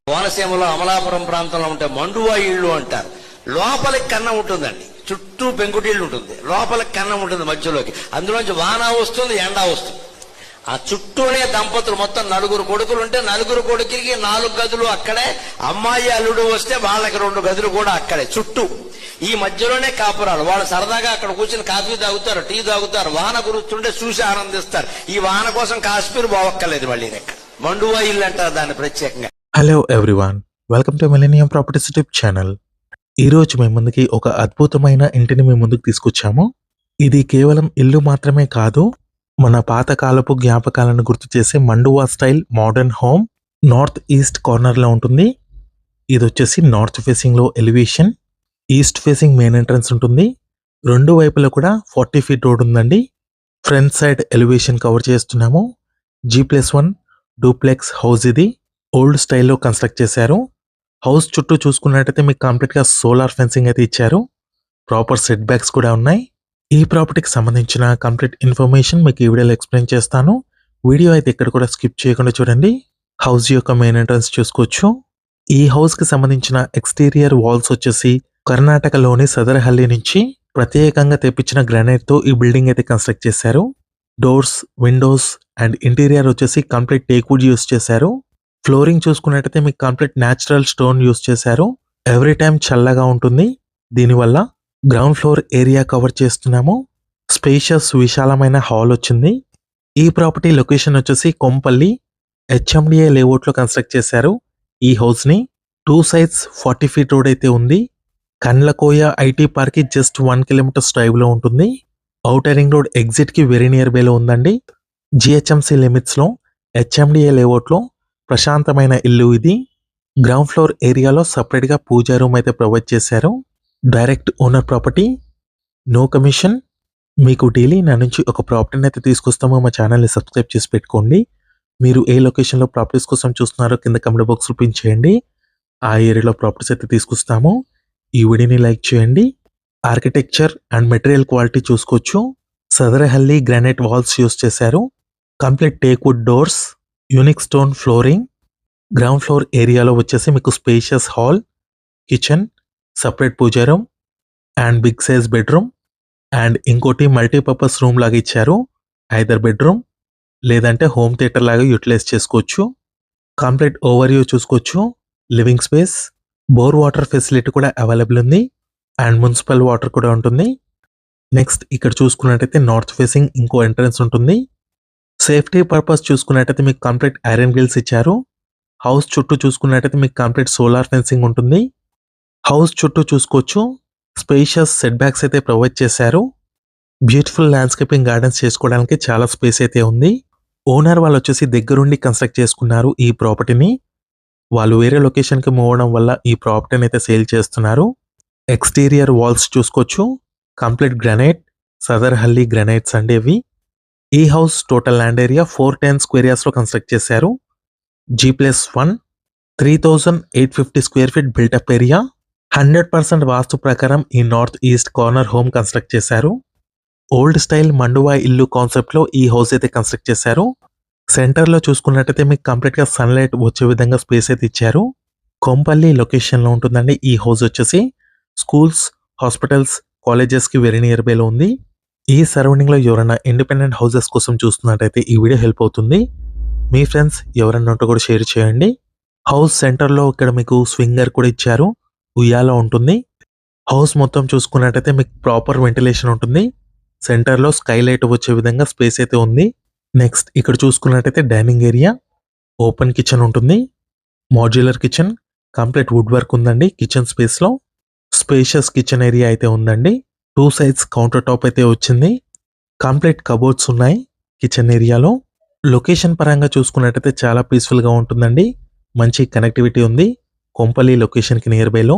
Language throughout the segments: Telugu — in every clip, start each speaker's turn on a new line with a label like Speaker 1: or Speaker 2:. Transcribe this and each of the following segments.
Speaker 1: కోనసీమలో అమలాపురం ప్రాంతంలో ఉంటే మండువా ఇళ్ళు అంటారు. లోపలికి కన్నం ఉంటుందండి, చుట్టూ పెంకుటిళ్ళు ఉంటుంది, లోపలికి కన్నం ఉంటుంది మధ్యలోకి. అందులోంచి వాన వస్తుంది, ఎండ వస్తుంది. ఆ చుట్టూనే దంపతులు మొత్తం 4 కొడుకులు ఉంటే 4 కొడుకులకి 4 గదులు అక్కడే. అమ్మాయి అల్లుడు వస్తే వాళ్ళకి 2 గదులు కూడా అక్కడే చుట్టూ. ఈ మధ్యలోనే కాపురాలు. వాళ్ళు సరదాగా అక్కడ కూర్చుని కాఫీ తాగుతారు, టీ తాగుతారు, వాన కురుస్తుంటే చూసి ఆనందిస్తారు. ఈ వాన కోసం కాశ్మీర్ పోవక్కర్లేదు. మళ్ళీ ఇక్కడ మండువా ఇల్లు అంటారు దాన్ని ప్రత్యేకంగా.
Speaker 2: Hello everyone, welcome to millennium properties YouTube channel. ఈరోజు మేము ముందుకి ఒక అద్భుతమైన ఇంటిని మేము ముందుకు తీసుకొచ్చాము. ఇది కేవలం ఇల్లు మాత్రమే కాదు, మన పాతకాలపు జ్ఞాపకాలను గుర్తు చేసే మండువా style modern home. North east కార్నర్లో ఉంటుంది. ఇది వచ్చేసి నార్త్ ఫేసింగ్లో elevation, east facing main entrance ఉంటుంది. 2 వైపులా కూడా 40 ఫీట్ రోడ్ ఉందండి. ఫ్రంట్ సైడ్ ఎలివేషన్ కవర్ చేస్తున్నాము. G+1 డూప్లెక్స్ హౌస్ ఇది. ఓల్డ్ స్టైల్లో కన్స్ట్రక్ట్ చేశారు. హౌస్ చుట్టూ చూసుకున్నట్టయితే మీకు కంప్లీట్గా సోలార్ ఫెన్సింగ్ అయితే ఇచ్చారు. ప్రాపర్ సెట్ బ్యాక్స్ కూడా ఉన్నాయి. ఈ ప్రాపర్టీకి సంబంధించిన కంప్లీట్ ఇన్ఫర్మేషన్ మీకు ఈ వీడియోలో ఎక్స్ప్లెయిన్ చేస్తాను. వీడియో అయితే ఇక్కడ కూడా స్కిప్ చేయకుండా చూడండి. హౌస్ యొక్క మెయిన్ ఎంట్రన్స్ చూసుకోవచ్చు. ఈ హౌస్కి సంబంధించిన ఎక్స్టీరియర్ వాల్స్ వచ్చేసి కర్ణాటకలోని సదరహల్లి నుంచి ప్రత్యేకంగా తెప్పించిన గ్రానైట్తో ఈ బిల్డింగ్ అయితే కన్స్ట్రక్ట్ చేశారు. డోర్స్, విండోస్ అండ్ ఇంటీరియర్ వచ్చేసి కంప్లీట్ టేక్వుడ్ యూస్ చేశారు. ఫ్లోరింగ్ చూసుకున్నట్టయితే మీకు కంప్లీట్ న్యాచురల్ స్టోన్ యూస్ చేశారు. ఎవ్రీ టైం చల్లగా ఉంటుంది. దీనివల్ల గ్రౌండ్ ఫ్లోర్ ఏరియా కవర్ చేస్తున్నాము. స్పేషియస్ విశాలమైన హాల్ వచ్చింది. ఈ ప్రాపర్టీ లొకేషన్ వచ్చేసి కొంపల్లి HMDA లేఅవుట్లో కన్స్ట్రక్ట్ చేశారు. ఈ హౌస్ని 2 sides 40 ఫీట్ రోడ్ అయితే ఉంది. కండ్లకోయ ఐటీ పార్క్ కి జస్ట్ 1 కిలోమీటర్ డ్రైవ్లో ఉంటుంది. ఔటర్ రింగ్ రోడ్ ఎగ్జిట్కి వెరీ నియర్ బైలో ఉందండి. GHMC లిమిట్స్లో HMDA లేఅవుట్లో ప్రశాంతమైన ఇల్లు ఇది. గ్రౌండ్ ఫ్లోర్ ఏరియాలో సపరేట్గా పూజా రూమ్ అయితే ప్రొవైడ్ చేశారు. Direct owner property, no commission. మీకు డైలీ నా నుంచి ఒక ప్రాపర్టీని అయితే తీసుకొస్తామో మా ఛానల్ని సబ్స్క్రైబ్ చేసి పెట్టుకోండి. మీరు ఏ లొకేషన్లో ప్రాపర్టీస్ కోసం చూస్తున్నారో కింద కమెంట్ బాక్స్లో పిన్ చేయండి. ఆ ఏరియాలో ప్రాపర్టీస్ అయితే తీసుకొస్తాము. ఈ వీడియోని లైక్ చేయండి. ఆర్కిటెక్చర్ అండ్ మెటీరియల్ క్వాలిటీ చూసుకోవచ్చు. సదరహల్లి గ్రానైట్ వాల్స్ యూస్ చేశారు. Complete teakwood doors, unique stone flooring. Ground floor ఏరియాలో వచ్చేసి మీకు spacious hall, kitchen, separate puja room and big size bedroom and ఇంకోటి మల్టీపర్పస్ రూమ్ లాగా ఇచ్చారు. ఐదర్ బెడ్రూమ్ లేదంటే హోమ్ థియేటర్ లాగా యూటిలైజ్ చేసుకోవచ్చు. కంప్లీట్ ఓవర్ వ్యూ చూసుకోవచ్చు. Living space, bore water facility కూడా అవైలబుల్ ఉంది అండ్ మున్సిపల్ వాటర్ కూడా ఉంటుంది. నెక్స్ట్ ఇక్కడ చూసుకున్నట్టయితే నార్త్ ఫేసింగ్ ఇంకో ఎంట్రన్స్ ఉంటుంది. సేఫ్టీ పర్పస్ చూసుకున్నట్టయితే మీకు కంప్లీట్ ఐరన్ గ్రిల్స్ ఇచ్చారు. హౌస్ చుట్టూ చూసుకున్నట్టయితే మీకు కంప్లీట్ సోలార్ ఫెన్సింగ్ ఉంటుంది. హౌస్ చుట్టూ చూసుకోవచ్చు. స్పేషియస్ సెట్ బ్యాక్స్ అయితే ప్రొవైడ్ చేశారు. బ్యూటిఫుల్ ల్యాండ్స్కేపింగ్ గార్డెన్స్ చేసుకోవడానికి చాలా స్పేస్ అయితే ఉంది. ఓనర్ వాళ్ళు వచ్చేసి దగ్గరుండి కన్స్ట్రక్ట్ చేసుకున్నారు ఈ ప్రాపర్టీని. వాళ్ళు వేరే లొకేషన్కి మూవ్ అవడం వల్ల ఈ ప్రాపర్టీని అయితే సేల్ చేస్తున్నారు. ఎక్స్టీరియర్ వాల్స్ చూసుకోవచ్చు. కంప్లీట్ గ్రానైట్, సదర్హల్లి గ్రానైట్స్ అండి ఇవి. ఈ house total land area 410 square యార్డ్స్లో కన్స్ట్రక్ట్ చేశారు. G+1 3850 square feet built up area. 100% vastu ప్రకారం ఈ north east corner home construct చేశారు. ఓల్డ్ స్టైల్ మండువా ఇల్లు కాన్సెప్ట్లో ఈ హౌస్ అయితే కన్స్ట్రక్ట్ చేశారు. సెంటర్లో చూసుకున్నట్టయితే మీకు కంప్లీట్గా సన్లైట్ వచ్చే విధంగా స్పేస్ అయితే ఇచ్చారు. కొంపల్లి లొకేషన్లో ఉంటుందండి ఈ హౌస్ వచ్చేసి. స్కూల్స్, హాస్పిటల్స్, కాలేజెస్కి వెరీ నియర్ బైలో ఉంది. ఈ సరౌండింగ్లో ఎవరైనా ఇండిపెండెంట్ హౌసెస్ కోసం చూస్తున్నట్టయితే ఈ వీడియో హెల్ప్ అవుతుంది. మీ ఫ్రెండ్స్ ఎవరైనా ఉంటే కూడా షేర్ చేయండి. హౌస్ సెంటర్లో ఇక్కడ మీకు స్వింగర్ కూడా ఇచ్చారు. ఉయ్యాల ఉంటుంది. హౌస్ మొత్తం చూసుకున్నట్టయితే మీకు ప్రాపర్ వెంటిలేషన్ ఉంటుంది. సెంటర్లో స్కైలైట్ వచ్చే విధంగా స్పేస్ అయితే ఉంది. నెక్స్ట్ ఇక్కడ చూసుకున్నట్టయితే డైనింగ్ ఏరియా, ఓపెన్ కిచెన్ ఉంటుంది. Modular kitchen, complete wood work ఉందండి కిచెన్ స్పేస్లో. స్పేషియస్ కిచెన్ ఏరియా అయితే ఉందండి. 2 sides కౌంటర్ టాప్ అయితే వచ్చింది. కంప్లీట్ కబోర్డ్స్ ఉన్నాయి కిచెన్ ఏరియాలో. లొకేషన్ పరంగా చూసుకున్నట్టయితే చాలా పీస్ఫుల్గా ఉంటుందండి. మంచి కనెక్టివిటీ ఉంది కొంపల్లి లొకేషన్కి నియర్ బైలో.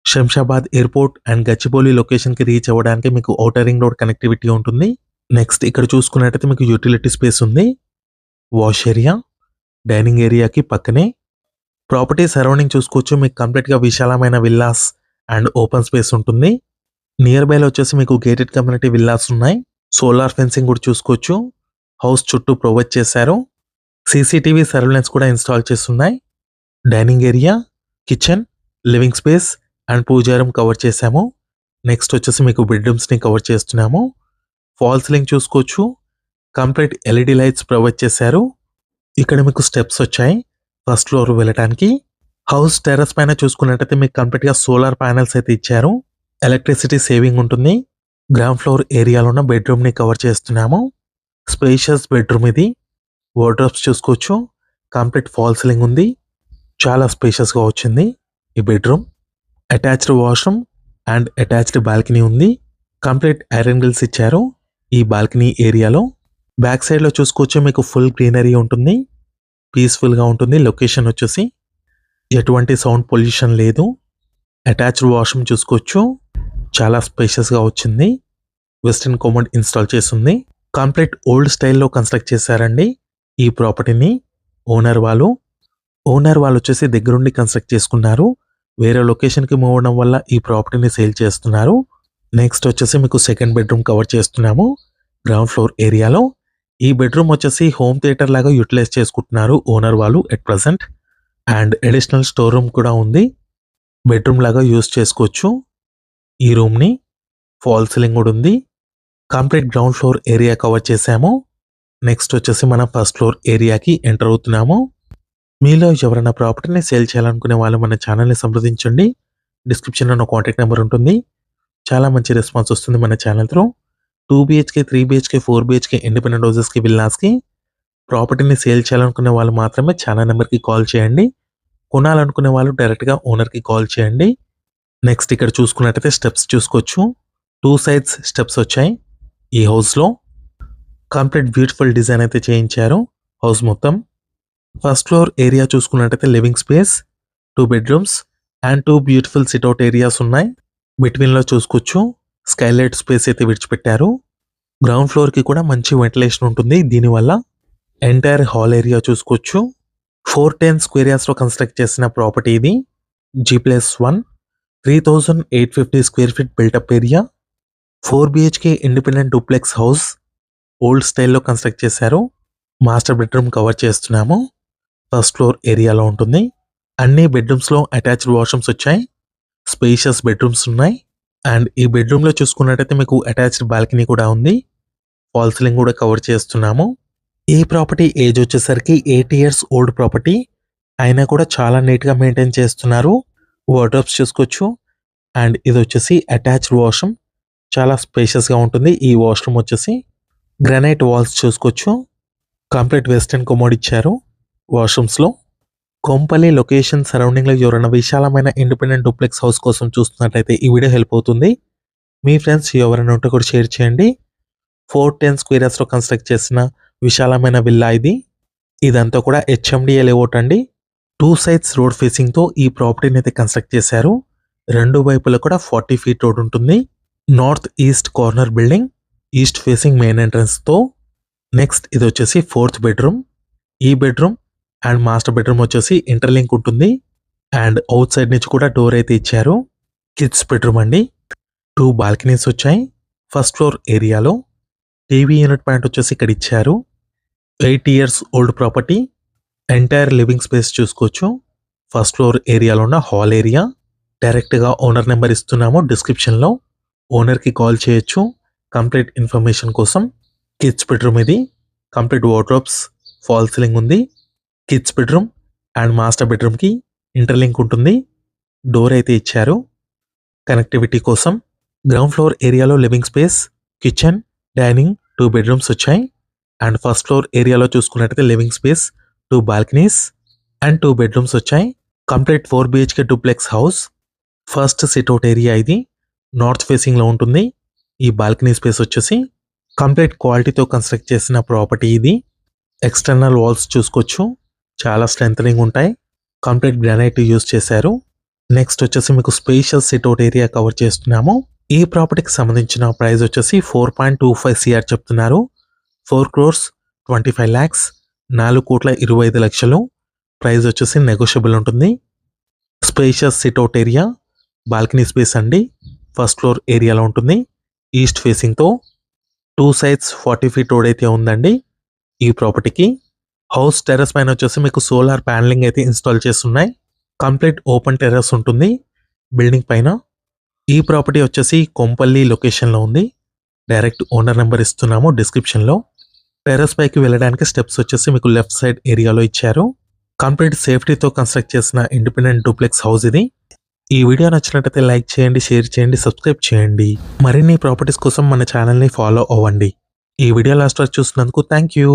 Speaker 2: శంషాబాద్ ఎయిర్పోర్ట్ అండ్ గచ్చిబౌలి లొకేషన్కి రీచ్ అవ్వడానికి మీకు ఔటర్ రింగ్ రోడ్ కనెక్టివిటీ ఉంటుంది. నెక్స్ట్ ఇక్కడ చూసుకున్నట్టయితే మీకు యూటిలిటీ స్పేస్ ఉంది. వాష్ ఏరియా, డైనింగ్ ఏరియాకి పక్కనే. ప్రాపర్టీ సరౌండింగ్ చూసుకోవచ్చు. మీకు కంప్లీట్గా విశాలమైన విల్లాస్ అండ్ ఓపెన్ స్పేస్ ఉంటుంది. నియర్ బైలో వచ్చేసి మీకు గేటెడ్ కమ్యూనిటీ విల్లాస్ ఉన్నాయి. సోలార్ ఫెన్సింగ్ కూడా చూసుకోవచ్చు. హౌస్ చుట్టూ ప్రొవైడ్ చేశారు. CCTV సర్వేలెన్స్ కూడా ఇన్స్టాల్ చేస్తున్నాయి. Dining area, kitchen, living space and Pooja room cover చేశాము. నెక్స్ట్ వచ్చేసి మీకు బెడ్రూమ్స్ని కవర్ చేస్తున్నాము. ఫాల్ సీలింగ్ చూసుకోవచ్చు. కంప్లీట్ ఎల్ఈడి లైట్స్ ప్రొవైడ్ చేశారు. ఇక్కడ మీకు స్టెప్స్ వచ్చాయి ఫస్ట్ ఫ్లోర్ వెళ్ళటానికి. హౌస్ టెర్రస్ పైన చూసుకున్నట్టయితే మీకు కంప్లీట్గా సోలార్ ప్యానెల్స్ అయితే ఇచ్చారు. ఎలక్ట్రిసిటీ సేవింగ్ ఉంటుంది. గ్రౌండ్ ఫ్లోర్ ఏరియాలో ఉన్న బెడ్రూమ్ని కవర్ చేస్తున్నాము. స్పేషియస్ బెడ్రూమ్ ఇది. వార్డ్రోబ్స్ చూసుకోవచ్చు. కంప్లీట్ ఫాల్ సీలింగ్ ఉంది. చాలా స్పేషియస్గా వచ్చింది ఈ bedroom. Attached washroom and attached balcony ఉంది. కంప్లీట్ ఐరన్ గ్రిల్స్ ఇచ్చారు ఈ బాల్కనీ ఏరియాలో. బ్యాక్ సైడ్లో చూసుకోవచ్చు మీకు ఫుల్ గ్రీనరీ ఉంటుంది. పీస్ఫుల్గా ఉంటుంది. లొకేషన్ వచ్చేసి ఎటువంటి సౌండ్ పొల్యూషన్ లేదు. అటాచ్డ్ వాష్రూమ్ చూసుకోవచ్చు. చాలా స్పేషియస్గా వచ్చింది. వెస్టర్న్ కమోడ్ ఇన్స్టాల్ చేసింది. కంప్లీట్ ఓల్డ్ స్టైల్లో కన్స్ట్రక్ట్ చేశారండి ఈ ప్రాపర్టీని ఓనర్ వాళ్ళు వచ్చేసి దగ్గరుండి కన్స్ట్రక్ట్ చేసుకున్నారు. వేరే లొకేషన్కి మూవ్ అవడం వల్ల ఈ ప్రాపర్టీని సేల్ చేస్తున్నారు. నెక్స్ట్ వచ్చేసి మీకు సెకండ్ బెడ్రూమ్ కవర్ చేస్తున్నాము గ్రౌండ్ ఫ్లోర్ ఏరియాలో. ఈ బెడ్రూమ్ వచ్చేసి హోమ్ థియేటర్ లాగా యూటిలైజ్ చేసుకుంటున్నారు ఓనర్ వాళ్ళు at present. And additional store room కూడా ఉంది. బెడ్రూమ్ లాగా యూజ్ చేసుకోవచ్చు ఈ రూమ్ని. ఫాల్ సీలింగ్ కూడా ఉంది. Complete ground floor area cover చేశాము. నెక్స్ట్ వచ్చేసి మనం ఫస్ట్ ఫ్లోర్ ఏరియాకి ఎంటర్ అవుతున్నాము. మీలో ఎవరైనా ప్రాపర్టీని సేల్ చేయాలనుకునే వాళ్ళు మన ఛానల్ని సంప్రదించండి. డిస్క్రిప్షన్లో నా కాంటాక్ట్ నెంబర్ ఉంటుంది. చాలా మంచి రెస్పాన్స్ వస్తుంది మన channel through. 2 BHK, 3 BHK, 4 BHK independent హౌసెస్కి విల్లాస్కి ప్రాపర్టీని సేల్ చేయాలనుకునే వాళ్ళు మాత్రమే ఛానల్ నెంబర్కి కాల్ చేయండి. కొనాలనుకునే వాళ్ళు డైరెక్ట్గా ఓనర్కి కాల్ చేయండి. నెక్స్ట్ ఇక్కడ చూసుకున్నట్టయితే స్టెప్స్ చూసుకోవచ్చు. 2 sides స్టెప్స్ వచ్చాయి ఈ హౌస్లో. కంప్లీట్ బ్యూటిఫుల్ డిజైన్ అయితే చేయించారు హౌస్ మొత్తం. ఫస్ట్ ఫ్లోర్ ఏరియా చూసుకున్నట్టయితే living space, 2 bedrooms and 2 beautiful sit-out areas ఉన్నాయి. బిట్వీన్లో చూసుకోవచ్చు స్కైలైట్ స్పేస్ అయితే విడిచిపెట్టారు. గ్రౌండ్ ఫ్లోర్కి కూడా మంచి వెంటిలేషన్ ఉంటుంది దీనివల్ల. ఎంటైర్ హాల్ ఏరియా చూసుకోవచ్చు. 410 square yardsలో కన్స్ట్రక్ట్ చేసిన ప్రాపర్టీ ఇది. G+1 3,850 square feet built-up area. 4 BHK independent duplex house old స్టైల్లో కన్స్ట్రక్ట్ చేశారు. మాస్టర్ బెడ్రూమ్ కవర్ చేస్తున్నాము. ఫస్ట్ ఫ్లోర్ ఏరియాలో ఉంటుంది. అన్ని బెడ్రూమ్స్లో అటాచ్డ్ వాష్రూమ్స్ వచ్చాయి. స్పేషియస్ బెడ్రూమ్స్ ఉన్నాయి. అండ్ ఈ బెడ్రూమ్లో చూసుకున్నట్టయితే మీకు అటాచ్డ్ బాల్కనీ కూడా ఉంది. ఫాల్ సీలింగ్ కూడా కవర్ చేస్తున్నాము. ఈ ప్రాపర్టీ ఏజ్ వచ్చేసరికి 8 years ఓల్డ్ ప్రాపర్టీ అయినా కూడా చాలా నీట్గా మెయింటైన్ చేస్తున్నారు. వార్డ్రోబ్స్ చూసుకోవచ్చు. అండ్ ఇది వచ్చేసి అటాచ్డ్ వాష్రూమ్. చాలా స్పేషియస్గా ఉంటుంది ఈ వాష్రూమ్ వచ్చేసి. గ్రానైట్ వాల్స్ చూసుకోవచ్చు. కంప్లీట్ వెస్టర్న్ కమోడ్ ఇచ్చారు వాష్రూమ్స్లో. కొంపల్లి లొకేషన్ సరౌండింగ్లో ఎవరైనా విశాలమైన ఇండిపెండెంట్ డూప్లెక్స్ హౌస్ కోసం చూస్తున్నట్లయితే ఈ వీడియో హెల్ప్ అవుతుంది. మీ ఫ్రెండ్స్ ఎవరైనా ఉంటే కూడా షేర్ చేయండి. 410 square yardsలో కన్స్ట్రక్ట్ చేసిన విశాలమైన విల్లా ఇది. ఇదంతా కూడా HMDA లేఅవుట్ అండి. 2 sides రోడ్ ఫేసింగ్తో ఈ ప్రాపర్టీని అయితే కన్స్ట్రక్ట్ చేశారు. 2 వైపులా కూడా 40 feet రోడ్ ఉంటుంది. North east corner building, east facing main ఎంట్రన్స్తో. నెక్స్ట్ ఇది వచ్చేసి 4th bedroom. ఈ బెడ్రూమ్ అండ్ మాస్టర్ బెడ్రూమ్ వచ్చేసి ఇంటర్లింక్ ఉంటుంది. అండ్ అవుట్ సైడ్ నుంచి కూడా డోర్ అయితే ఇచ్చారు. కిడ్స్ బెడ్రూమ్ అండి. 2 balconies వచ్చాయి ఫస్ట్ ఫ్లోర్ ఏరియాలో. టీవీ యూనిట్ పాయింట్ వచ్చేసి ఇక్కడ ఇచ్చారు. 8 years old property. Entire living space చూసుకోవచ్చు. ఫస్ట్ ఫ్లోర్ ఏరియాలో ఉన్న హాల్ ఏరియా. డైరెక్ట్గా ఓనర్ నెంబర్ ఇస్తున్నాము డిస్క్రిప్షన్లో. ఓనర్కి కాల్ చేయొచ్చు కంప్లీట్ ఇన్ఫర్మేషన్ కోసం. కిడ్స్ బెడ్రూమ్ ఇది. కంప్లీట్ వార్డ్రోబ్స్, ఫాల్ సీలింగ్ ఉంది. కిడ్స్ బెడ్రూమ్ అండ్ మాస్టర్ బెడ్రూమ్కి ఇంటర్లింక్ ఉంటుంది. డోర్ అయితే ఇచ్చారు కనెక్టివిటీ కోసం. గ్రౌండ్ ఫ్లోర్ ఏరియాలో living space, kitchen, dining, 2 bedrooms వచ్చాయి. అండ్ ఫస్ట్ ఫ్లోర్ ఏరియాలో చూసుకున్నట్టయితే living space, 2 balconies and 2 bedrooms వచ్చాయి. Complete 4 BHK duplex house. First sit-out area ఇది. నార్త్ ఫేసింగ్లో ఉంటుంది. ఈ బాల్కనీ స్పేస్ వచ్చేసి కంప్లీట్ క్వాలిటీతో కన్స్ట్రక్ట్ చేసిన ప్రాపర్టీ ఇది. ఎక్స్టర్నల్ వాల్స్ చూసుకోవచ్చు. చాలా స్ట్రెంథనింగ్ ఉంటాయి. కంప్లీట్ గ్రానైట్ యూజ్ చేశారు. నెక్స్ట్ వచ్చేసి మీకు స్పేషియస్ సిట్అవుట్ ఏరియా కవర్ చేస్తున్నాము. ఈ ప్రాపర్టీకి సంబంధించిన ప్రైస్ వచ్చేసి 4.25 CR చెప్తున్నారు. 4,25 lakhs, 4,25 లక్షలు. ప్రైస్ వచ్చేసి నెగోషియబుల్ ఉంటుంది. Spacious sit-out area, balcony space అండి. ఫస్ట్ ఫ్లోర్ ఏరియాలో ఉంటుంది. ఈస్ట్ ఫేసింగ్తో 2 sides 40 feet రోడ్ అయితే ఉందండి ఈ ప్రాపర్టీకి. హౌస్ టెర్రస్ పైన వచ్చేసి మీకు సోలార్ ప్యానలింగ్ అయితే ఇన్స్టాల్ చేస్తున్నాయి. కంప్లీట్ ఓపెన్ టెర్రస్ ఉంటుంది బిల్డింగ్ పైన. ఈ ప్రాపర్టీ వచ్చేసి కొంపల్లి లొకేషన్లో ఉంది. డైరెక్ట్ ఓనర్ నెంబర్ ఇస్తున్నాము డిస్క్రిప్షన్లో. టెర్రస్ పైకి వెళ్ళడానికి స్టెప్స్ వచ్చేసి మీకు లెఫ్ట్ సైడ్ ఏరియాలో ఇచ్చారు. కంప్లీట్ సేఫ్టీతో కన్స్ట్రక్ట్ చేసిన ఇండిపెండెంట్ డూప్లెక్స్ హౌస్ ఇది. ఈ వీడియో నచ్చినట్లయితే లైక్ చేయండి, షేర్ చేయండి, సబ్స్క్రైబ్ చేయండి. మరిన్ని ప్రాపర్టీస్ కోసం మన ఛానల్ని ఫాలో అవ్వండి. ఈ వీడియో లాస్ట్ వరకు చూసినందుకు థ్యాంక్ యూ.